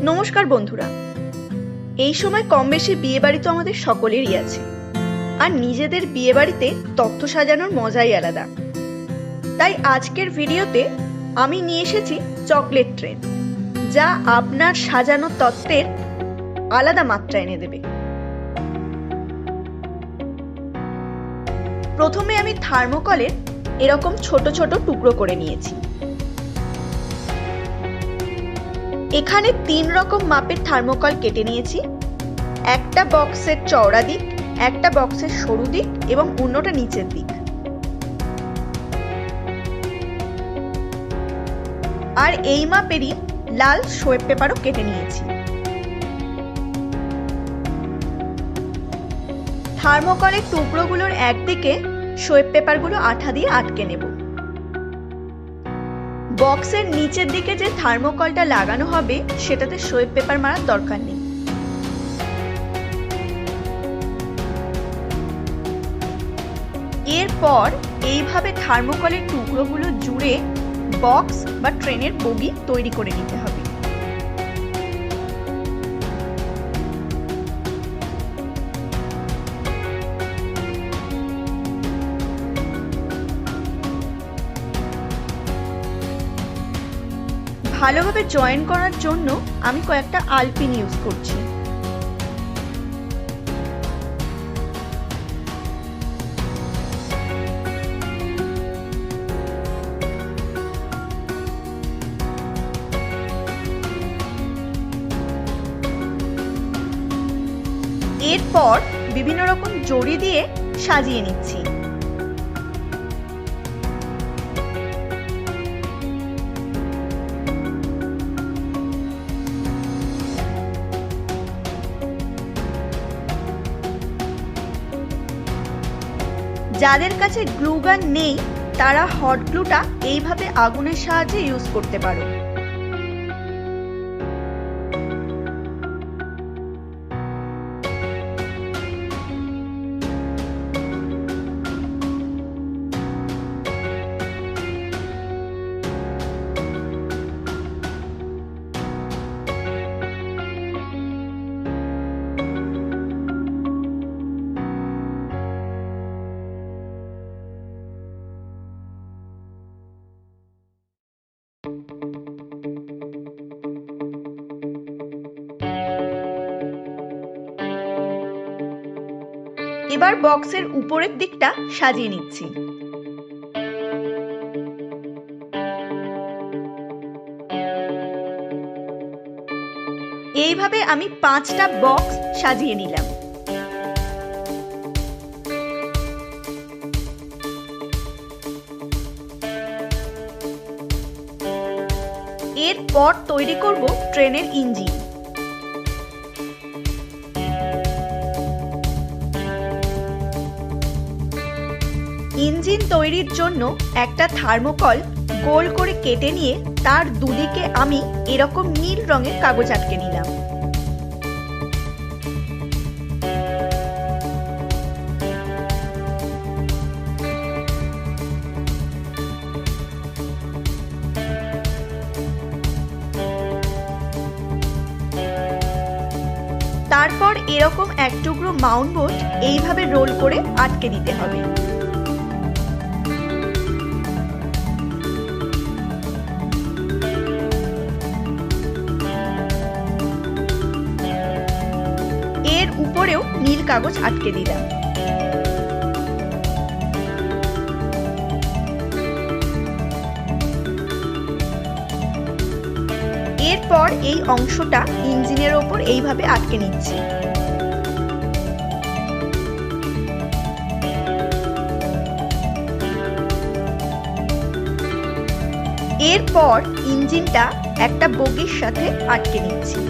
নমস্কার বন্ধুরা। এই সময় কম বেশি বিয়ে বাড়ি তো আমাদের সকলেরই আছে, আর নিজেদের বিয়ে বাড়িতে তত্ত্ব সাজানোর মজাই আলাদা। তাই আজকের ভিডিওতে আমি নিয়ে এসেছি চকলেট ট্রেন, যা আপনার সাজানো তত্ত্বের আলাদা মাত্রা এনে দেবে। প্রথমে আমি থার্মোকলের এরকম ছোট ছোট টুকরো করে নিয়েছি। এখানে 3 রকম মাপের থার্মোকল কেটে নিয়েছি। একটা বক্সের চওড়া দিক, একটা বক্সের সরু দিক এবং অন্যটা নিচের দিক। আর এই মাপেরই লাল সোয়েপ পেপারও কেটে নিয়েছি। থার্মোকলের টুকরোগুলোর একদিকে সোয়েপ পেপারগুলো আঠা দিয়ে আটকে নেব। বক্সের নিচের দিকে যে থার্মোকলটা লাগানো হবে সেটাতে সোয়েপ পেপার মারার দরকার নেই। এরপর এইভাবে থার্মোকলের টুকরোগুলো জুড়ে বক্স বা ট্রেনের বগি তৈরি করে নিতে হবে। ভালোভাবে জয়েন করার জন্য আমি কয়েকটা আলপিন ইউজ করছি। এরপর বিভিন্ন রকম জড়ি দিয়ে সাজিয়ে নিচ্ছি। যাদের কাছে গ্লু গান নেই তারা হট গ্লুটা এইভাবে আগুনের সাহায্যে ইউজ করতে পারো। এবার বক্সের উপরের দিকটা সাজিয়ে নিচ্ছি। এইভাবে আমি 5টা বক্স সাজিয়ে নিলাম। এরপর তৈরি করব ট্রেনের ইঞ্জিন। ইঞ্জিন তৈরির জন্য একটা থার্মোকল গোল করে কেটে নিয়ে তার দুদিকে আমি এরকম নীল রঙের কাগজ আটকে নিলাম। তারপর এরকম এক টুকরো মাউন্ট বোর্ড এইভাবে রোল করে আটকে দিতে হবে। এর উপরেও নীল কাগজ আটকে দিলাম। এরপর এই অংশটা ইঞ্জিনের ওপর এইভাবে আটকে নিচ্ছি। এরপর ইঞ্জিনটা একটা বগির সাথে আটকে নিচ্ছি।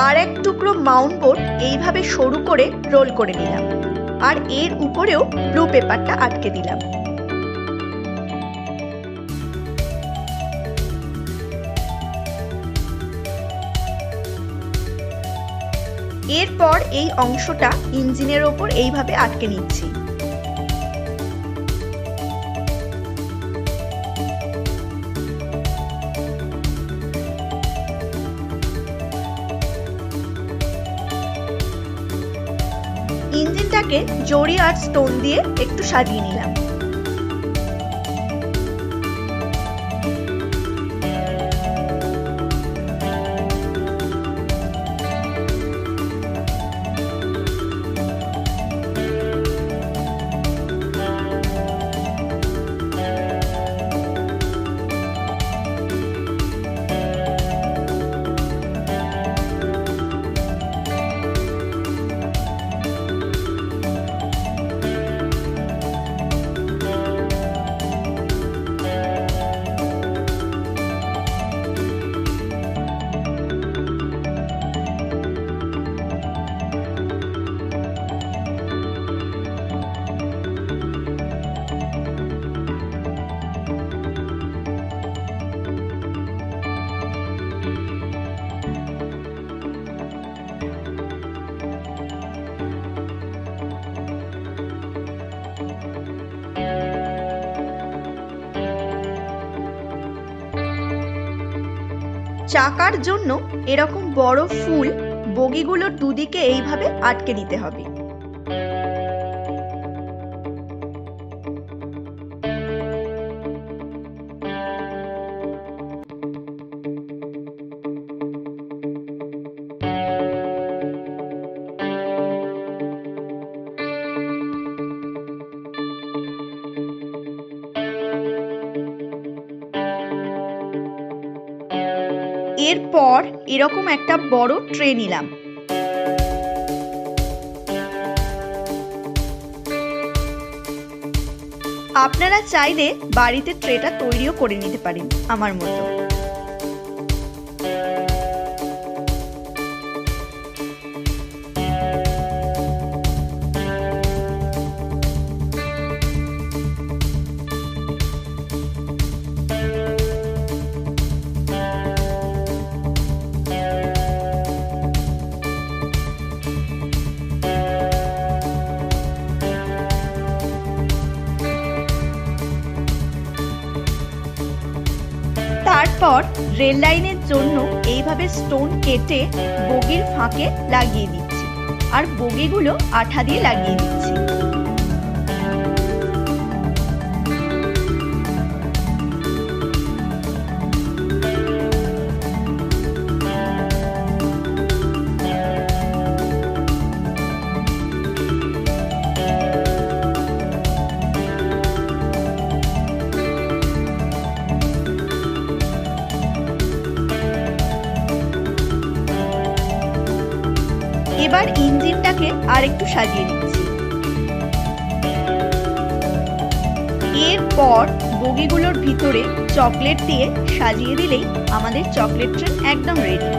আর এক টুকরো মাউন্ট বোর্ড এইভাবে সরু করে রোল করে নিলাম, আর এর উপরেও ব্লু পেপারটা আটকে দিলাম। এরপর এই অংশটা ইঞ্জিনের ওপর এইভাবে আটকে নিচ্ছি। ইঞ্জিনটাকে জরি আর স্টোন দিয়ে একটু সাজিয়ে নিলাম। চাকার জন্য এরকম বড় ফুল বগিগুলোর দুদিকে এইভাবে আটকে দিতে হবে। এরপর এরকম একটা বড় ট্রে নিলাম। আপনারা চাইলে বাড়িতে ট্রেটা তৈরিও করে নিতে পারেন আমার মতো। তারপর রেল লাইনের জন্য এইভাবে স্টোন কেটে বগির ফাঁকে লাগিয়ে দিচ্ছি আর বগিগুলো আঠা দিয়ে লাগিয়ে দিচ্ছি। এবার ইঞ্জিনটাকে আরেকটু সাজিয়ে দিচ্ছি। এরপর বগিগুলোর ভিতরে চকলেট দিয়ে সাজিয়ে দিলেই আমাদের চকলেট ট্রেন একদম রেডি।